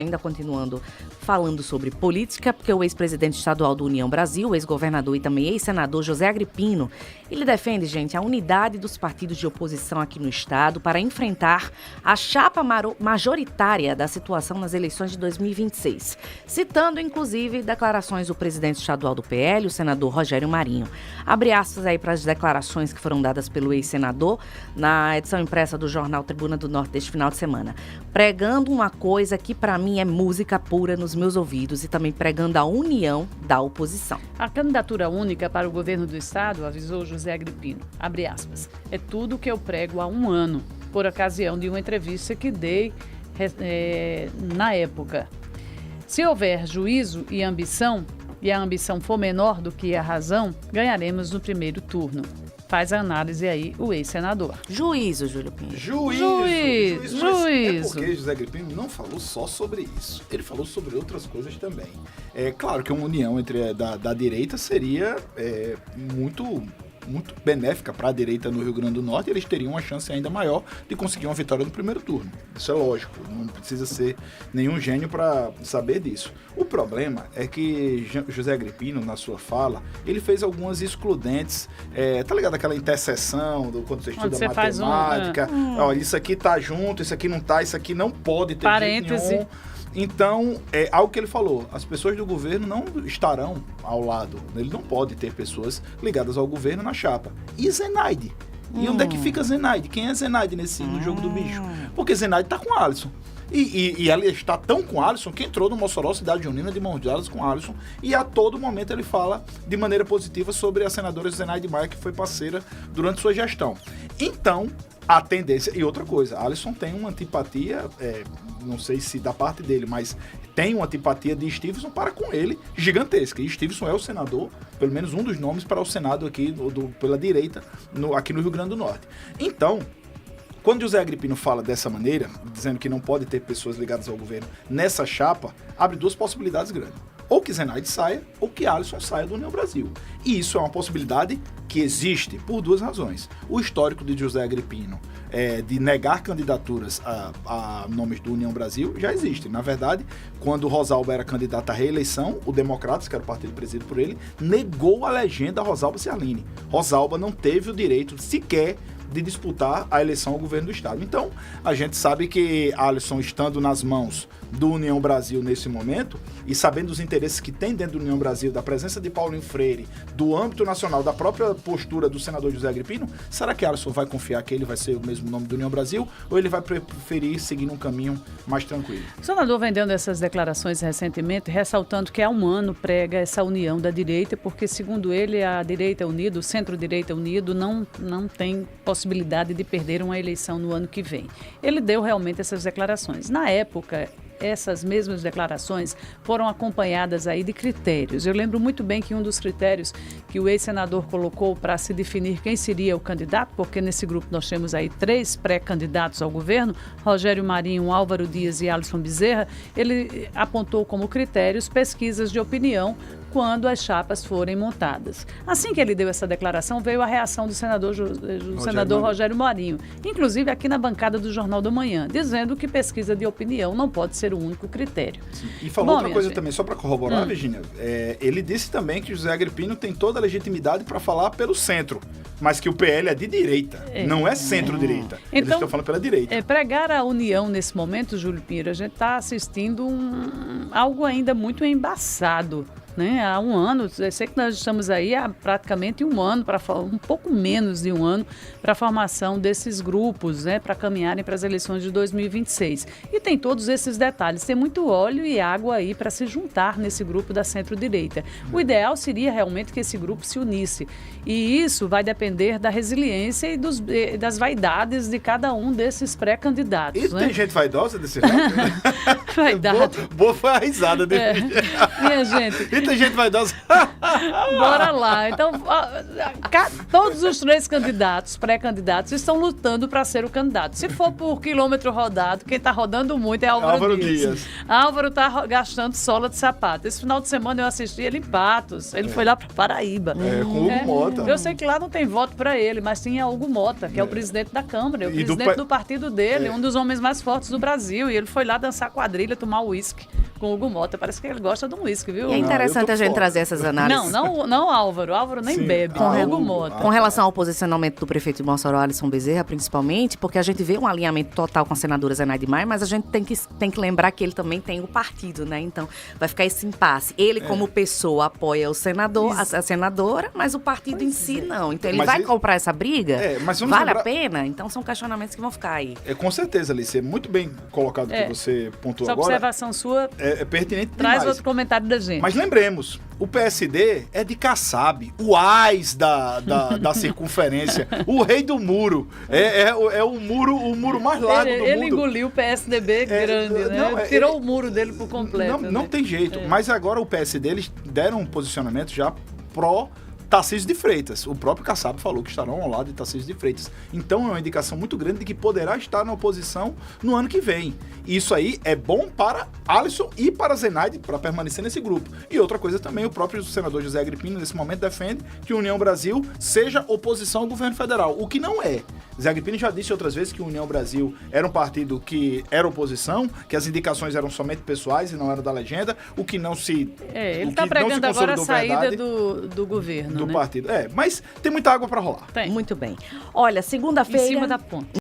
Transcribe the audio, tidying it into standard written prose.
Ainda continuando falando sobre política, porque o ex-presidente estadual do União Brasil, o ex-governador e também ex-senador José Agripino, ele defende, gente, a unidade dos partidos de oposição aqui no estado para enfrentar a chapa majoritária da situação nas eleições de 2026, citando, inclusive, declarações do presidente estadual do PL, o senador Rogério Marinho. Abre aspas aí para as declarações que foram dadas pelo ex-senador na edição impressa do jornal Tribuna do Norte deste final de semana, pregando uma coisa que, para mim, é música pura nos meus ouvidos e também pregando a união da oposição. A candidatura única para o governo do estado, avisou José Agripino, abre aspas, é tudo que eu prego há um ano, por ocasião de uma entrevista que dei na época. Se houver juízo e a ambição for menor do que a razão, ganharemos no primeiro turno. Faz a análise aí o ex-senador. Juízo, Júlio Pinho. Juízo. É porque José Agripino não falou só sobre isso. Ele falou sobre outras coisas também. É claro que uma união entre da direita seria muito benéfica para a direita no Rio Grande do Norte, e eles teriam uma chance ainda maior de conseguir uma vitória no primeiro turno. Isso é lógico, não precisa ser nenhum gênio para saber disso. O problema é que José Agripino, na sua fala, ele fez algumas excludentes, tá ligado aquela interseção quando você estuda matemática, ó, isso aqui tá junto, isso aqui não tá, isso aqui não pode ter parêntese. jeito nenhum. Então, é algo que ele falou, as pessoas do governo não estarão ao lado, ele não pode ter pessoas ligadas ao governo na chapa. E Zenaide? E onde é que fica Zenaide? Quem é Zenaide no jogo do bicho? Porque Zenaide tá com Alisson. E ela está tão com Alisson que entrou no Mossoró, cidade junina, de mãos dadas com Alisson, e a todo momento ele fala de maneira positiva sobre a senadora Zenaide Maia, que foi parceira durante sua gestão. Então, a tendência... E outra coisa, Alisson tem uma antipatia, não sei se da parte dele, mas tem uma antipatia de Stevenson para com ele gigantesca. E Stevenson é o senador, pelo menos um dos nomes para o Senado aqui pela direita, aqui no Rio Grande do Norte. Então, quando José Agripino fala dessa maneira, dizendo que não pode ter pessoas ligadas ao governo nessa chapa, abre duas possibilidades grandes. Ou que Zenaide saia, ou que Alisson saia do União Brasil. E isso é uma possibilidade que existe por duas razões. O histórico de José Agripino de negar candidaturas a nomes do União Brasil já existe. Na verdade, quando Rosalba era candidata à reeleição, o Democratas, que era o partido presidido por ele, negou a legenda a Rosalba Ciarline. Rosalba não teve o direito sequer de disputar a eleição ao governo do estado. Então, a gente sabe que Alisson, estando nas mãos do União Brasil nesse momento, e sabendo dos interesses que tem dentro do União Brasil, da presença de Paulinho Freire, do âmbito nacional, da própria postura do senador José Agripino, será que Alisson vai confiar que ele vai ser o mesmo nome do União Brasil, ou ele vai preferir seguir num caminho mais tranquilo? O senador vem dando essas declarações recentemente, ressaltando que há um ano prega essa união da direita, porque, segundo ele, a direita unida, o centro-direita unido, não tem possibilidade de perder uma eleição no ano que vem. Ele deu realmente essas declarações. Na época, essas mesmas declarações foram acompanhadas aí de critérios. Eu lembro muito bem que um dos critérios que o ex-senador colocou para se definir quem seria o candidato, porque nesse grupo nós temos aí 3 pré-candidatos ao governo, Rogério Marinho, Álvaro Dias e Alisson Bezerra, ele apontou como critérios pesquisas de opinião quando as chapas forem montadas. Assim que ele deu essa declaração, veio a reação do senador Rogério Marinho, inclusive aqui na bancada do Jornal da Manhã, dizendo que pesquisa de opinião não pode ser o único critério. Sim. E falou outra coisa também, só para corroborar, Virginia, ele disse também que José Agripino tem toda a legitimidade para falar pelo centro, mas que o PL é de direita, não é centro-direita. Então, eles estão falando pela direita. Pregar a união nesse momento, Júlio Pinheiro, a gente está assistindo algo ainda muito embaçado. Né? Há um ano, eu sei que nós estamos aí há praticamente um ano, um pouco menos de um ano, para a formação desses grupos, né? Para caminharem para as eleições de 2026. E tem todos esses detalhes, tem muito óleo e água aí para se juntar nesse grupo da centro-direita. O ideal seria realmente que esse grupo se unisse. E isso vai depender da resiliência e das vaidades de cada um desses pré-candidatos. E tem gente vaidosa desse lado? Vaidade. Boa foi a risada dele. Minha gente... Muita gente vai dar... Bora lá. Então, todos os 3 candidatos, pré-candidatos, estão lutando para ser o candidato. Se for por quilômetro rodado, quem está rodando muito é Álvaro Dias. Álvaro está gastando sola de sapato. Esse final de semana eu assisti ele em Patos. Ele foi lá para Paraíba. Com Hugo Mota. Eu sei que lá não tem voto para ele, mas tinha Hugo Mota, que é o presidente da Câmara, o presidente do partido dele, um dos homens mais fortes do Brasil. E ele foi lá dançar quadrilha, tomar uísque com o Hugo Mota. Parece que ele gosta de um uísque, viu? E é interessante a gente trazer essas análises. Não Álvaro. Álvaro nem bebe. Hugo Mota. Com relação ao posicionamento do prefeito de Mossoró, Alisson Bezerra, principalmente, porque a gente vê um alinhamento total com a senadora Zenaide Maia, mas a gente tem que lembrar que ele também tem o partido, né? Então, vai ficar esse impasse. Ele, como pessoa, apoia o senador, a senadora, mas o partido em si não. Então, ele vai comprar essa briga? Vale a pena? Então, são questionamentos que vão ficar aí. Com certeza, Alice. É muito bem colocado o que você pontuou agora. Essa observação sua é pertinente traz demais. Outro comentário da gente. Mas lembremos, o PSD é de Kassab, o AIS da circunferência, o rei do muro. É o muro mais largo do mundo. Ele engoliu o PSDB grande, né? Tirou o muro dele por completo. Não tem jeito. Mas agora o PSD, eles deram um posicionamento já pró Tarcísio de Freitas. O próprio Kassab falou que estarão ao lado de Tarcísio de Freitas. Então é uma indicação muito grande de que poderá estar na oposição no ano que vem. E isso aí é bom para Alisson e para Zenaide para permanecer nesse grupo. E outra coisa também, o próprio senador José Agripino nesse momento defende que a União Brasil seja oposição ao governo federal, o que não é. José Agripino já disse outras vezes que a União Brasil era um partido que era oposição, que as indicações eram somente pessoais e não eram da legenda, o que não se ele está pregando agora a saída do governo, do partido. Mas tem muita água para rolar. Tem. Muito bem. Olha, segunda-feira... Em cima da ponte.